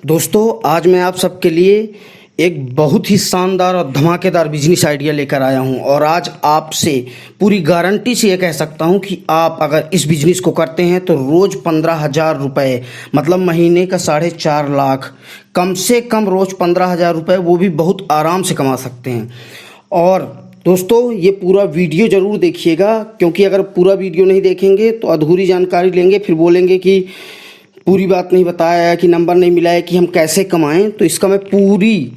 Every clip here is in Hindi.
दोस्तों आज मैं आप सबके लिए एक बहुत ही शानदार और धमाकेदार बिजनेस आइडिया लेकर आया हूं और आज आपसे पूरी गारंटी से ये कह सकता हूं कि आप अगर इस बिजनेस को करते हैं तो रोज़ 15,000 रुपये मतलब महीने का 4.5 लाख कम से कम रोज़ 15,000 रुपये वो भी बहुत आराम से कमा सकते हैं। और दोस्तों ये पूरा वीडियो ज़रूर देखिएगा, क्योंकि अगर पूरा वीडियो नहीं देखेंगे तो अधूरी जानकारी लेंगे, फिर बोलेंगे कि पूरी बात नहीं बताया है, कि नंबर नहीं मिला है कि हम कैसे कमाएं। तो इसका मैं पूरी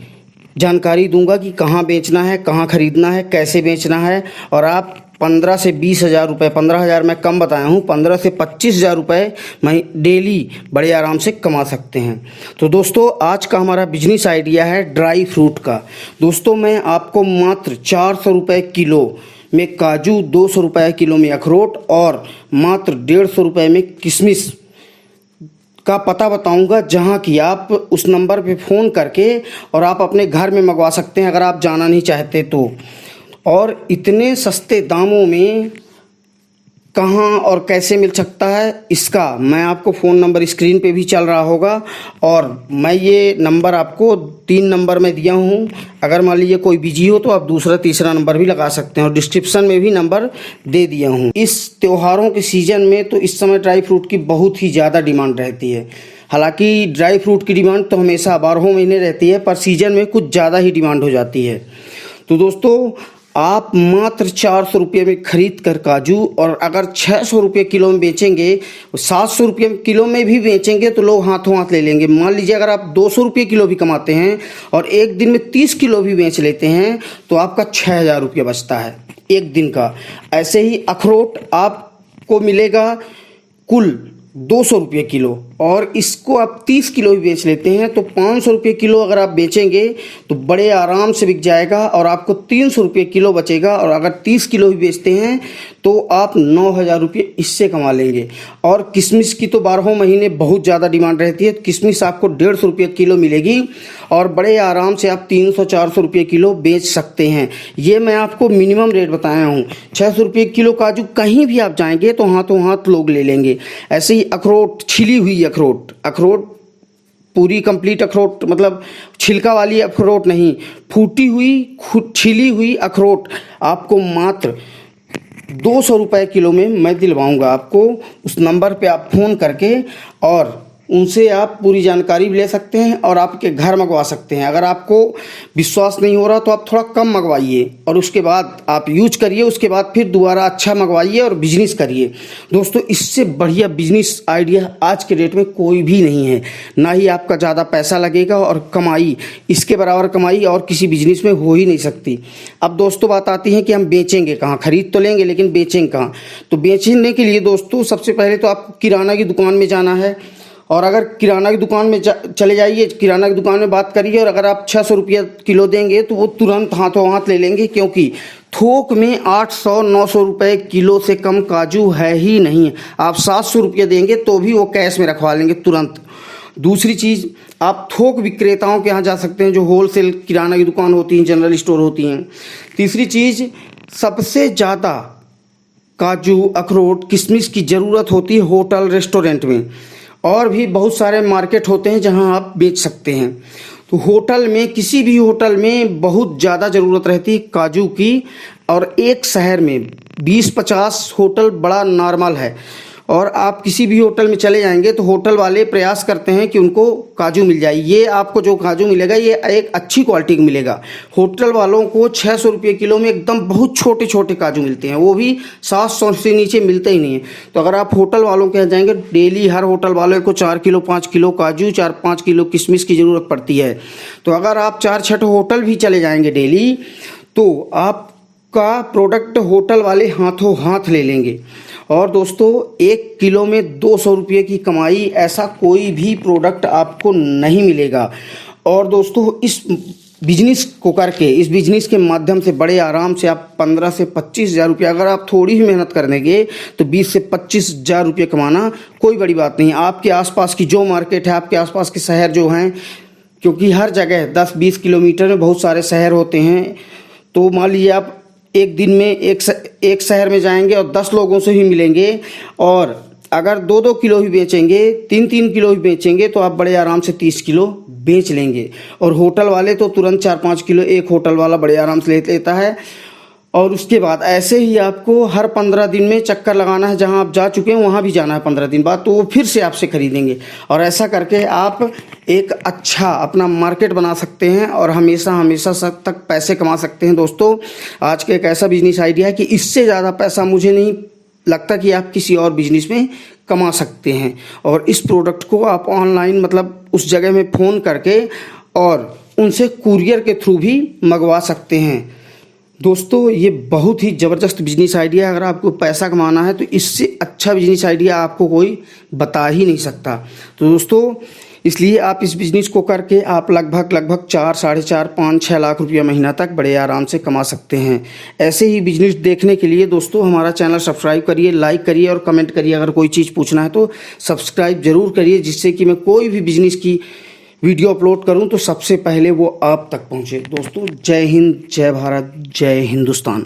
जानकारी दूंगा कि कहाँ बेचना है, कहाँ ख़रीदना है, कैसे बेचना है। और आप 15 से 20,000 रुपये, 15,000 मैं कम बताया हूँ, 15 से 25,000 रुपये मैं डेली बड़े आराम से कमा सकते हैं। तो दोस्तों आज का हमारा बिजनेस आइडिया है ड्राई फ्रूट का। दोस्तों मैं आपको मात्र 400 रुपये किलो में काजू, 200 रुपये किलो में अखरोट और मात्र 150 रुपये में किशमिश का पता बताऊंगा, जहां कि आप उस नंबर पे फ़ोन करके और आप अपने घर में मंगवा सकते हैं अगर आप जाना नहीं चाहते तो। और इतने सस्ते दामों में कहां और कैसे मिल सकता है इसका मैं आपको फ़ोन नंबर स्क्रीन पे भी चल रहा होगा, और मैं ये नंबर आपको 3 नंबर में दिया हूं। अगर मान लीजिए कोई बिजी हो तो आप दूसरा तीसरा नंबर भी लगा सकते हैं, और डिस्क्रिप्शन में भी नंबर दे दिया हूं। इस त्योहारों के सीज़न में तो इस समय ड्राई फ्रूट की बहुत ही ज़्यादा डिमांड रहती है। हालांकि ड्राई फ्रूट की डिमांड तो हमेशा 12 महीने रहती है, पर सीज़न में कुछ ज़्यादा ही डिमांड हो जाती है। तो दोस्तों आप मात्र 400 रुपये में खरीद कर काजू, और अगर 600 रुपये किलो में बेचेंगे, 700 रुपये किलो में भी बेचेंगे तो लोग हाथों हाथ ले लेंगे। मान लीजिए अगर आप 200 रुपये किलो भी कमाते हैं और एक दिन में 30 किलो भी बेच लेते हैं तो आपका 6,000 रुपये बचता है एक दिन का। ऐसे ही अखरोट आपको मिलेगा कुल 200 रुपये किलो, और इसको आप 30 किलो भी बेच लेते हैं तो 500 रुपये किलो अगर आप बेचेंगे तो बड़े आराम से बिक जाएगा और आपको 300 रुपये किलो बचेगा। और अगर 30 किलो भी बेचते हैं तो आप 9,000 रुपये इससे कमा लेंगे। और किशमिश की तो 12 महीने बहुत ज़्यादा डिमांड रहती है। किशमिश आपको 150 रुपये किलो मिलेगी और बड़े आराम से आप 300-400 रुपये किलो बेच सकते हैं। ये मैं आपको मिनिमम रेट बताया हूँ। 600 रुपये किलो काजू कहीं भी आप जाएंगे तो हाथों हाथ लोग ले लेंगे। ऐसे ही अखरोट, छिली हुई अखरोट पूरी कंप्लीट अखरोट मतलब छिलका वाली अखरोट नहीं, फूटी हुई छिली हुई अखरोट आपको मात्र 200 रुपये किलो में मैं दिलवाऊंगा आपको। उस नंबर पे आप फ़ोन करके और उनसे आप पूरी जानकारी भी ले सकते हैं और आपके घर मंगवा सकते हैं। अगर आपको विश्वास नहीं हो रहा तो आप थोड़ा कम मंगवाइए और उसके बाद आप यूज करिए, उसके बाद फिर दोबारा अच्छा मंगवाइए और बिजनेस करिए। दोस्तों इससे बढ़िया बिजनेस आइडिया आज के डेट में कोई भी नहीं है। ना ही आपका ज़्यादा पैसा लगेगा और कमाई इसके बराबर कमाई और किसी बिजनेस में हो ही नहीं सकती। अब दोस्तों बात आती है कि हम बेचेंगे कहाँ। खरीद तो लेंगे लेकिन बेचेंगे कहाँ। तो बेचने के लिए दोस्तों सबसे पहले तो आपको किराना की दुकान में जाना है, और अगर किराना की दुकान में चले जाइए, किराना की दुकान में बात करिए, और अगर आप 600 रुपये किलो देंगे तो वो तुरंत हाथों हाथ ले लेंगे, क्योंकि थोक में 800-900 रुपये किलो से कम काजू है ही नहीं। आप 700 रुपये देंगे तो भी वो कैश में रखवा लेंगे तुरंत। दूसरी चीज़, आप थोक विक्रेताओं के यहाँ जा सकते हैं जो होलसेल किराना की दुकान होती हैं, जनरल स्टोर होती हैं। तीसरी चीज़, सबसे ज़्यादा काजू, अखरोट, किशमिश की ज़रूरत होती है होटल रेस्टोरेंट में, और भी बहुत सारे मार्केट होते हैं जहां आप बेच सकते हैं। तो होटल में, किसी भी होटल में बहुत ज़्यादा ज़रूरत रहती है काजू की, और एक शहर में 20-50 होटल बड़ा नॉर्मल है। और आप किसी भी होटल में चले जाएंगे तो होटल वाले प्रयास करते हैं कि उनको काजू मिल जाए। ये आपको जो काजू मिलेगा ये एक अच्छी क्वालिटी का मिलेगा। होटल वालों को 600 रुपये किलो में एकदम बहुत छोटे छोटे काजू मिलते हैं, वो भी 700 से नीचे मिलते ही नहीं है। तो अगर आप होटल वालों के यहाँ जाएंगे, डेली हर होटल वाले को 4 किलो 5 किलो काजू, 4-5 किलो किशमिश की ज़रूरत पड़ती है। तो अगर आप 4-6 होटल भी चले जाएंगे डेली तो आपका प्रोडक्ट होटल वाले हाथों हाथ ले लेंगे। और दोस्तों 1 किलो में 200 रुपये की कमाई, ऐसा कोई भी प्रोडक्ट आपको नहीं मिलेगा। और दोस्तों इस बिजनेस को करके, इस बिजनेस के माध्यम से बड़े आराम से आप 15 से 25,000 रुपये, अगर आप थोड़ी ही मेहनत कर देंगे तो 20 से 25,000 रुपये कमाना कोई बड़ी बात नहीं। आपके आसपास की जो मार्केट है, आपके आसपास के शहर जो हैं, क्योंकि हर जगह 10-20 किलोमीटर में बहुत सारे शहर होते हैं, तो मान लीजिए आप एक दिन में एक शहर में जाएंगे और 10 लोगों से ही मिलेंगे, और अगर 2-2 किलो ही बेचेंगे, 3-3 किलो ही बेचेंगे तो आप बड़े आराम से 30 किलो बेच लेंगे। और होटल वाले तो तुरंत 4-5 किलो एक होटल वाला बड़े आराम से लेता है। और उसके बाद ऐसे ही आपको हर 15 दिन में चक्कर लगाना है, जहां आप जा चुके हैं वहां भी जाना है 15 दिन बाद, तो वो फिर से आपसे खरीदेंगे। और ऐसा करके आप एक अच्छा अपना मार्केट बना सकते हैं और हमेशा हमेशा तक पैसे कमा सकते हैं। दोस्तों, आज का एक ऐसा बिजनेस आइडिया है कि इससे ज़्यादा पैसा मुझे नहीं लगता कि आप किसी और बिजनेस में कमा सकते हैं। और इस प्रोडक्ट को आप ऑनलाइन मतलब उस जगह में फ़ोन करके और उनसे कुरियर के थ्रू भी मंगवा सकते हैं। दोस्तों, ये बहुत ही ज़बरदस्त बिजनेस आइडिया है। अगर आपको पैसा कमाना है तो इससे अच्छा बिजनेस आइडिया आपको कोई बता ही नहीं सकता। तो दोस्तों, इसलिए आप इस बिजनेस को करके आप लगभग 4, 4.5, 5, 6 लाख रुपया महीना तक बड़े आराम से कमा सकते हैं। ऐसे ही बिजनेस देखने के लिए दोस्तों हमारा चैनल सब्सक्राइब करिए, लाइक करिए और कमेंट करिए। अगर कोई चीज़ पूछना है तो सब्सक्राइब जरूर करिए, जिससे कि मैं कोई भी बिजनेस की वीडियो अपलोड करूं तो सबसे पहले वो आप तक पहुंचे। दोस्तों, जय हिंद, जय भारत, जय हिंदुस्तान।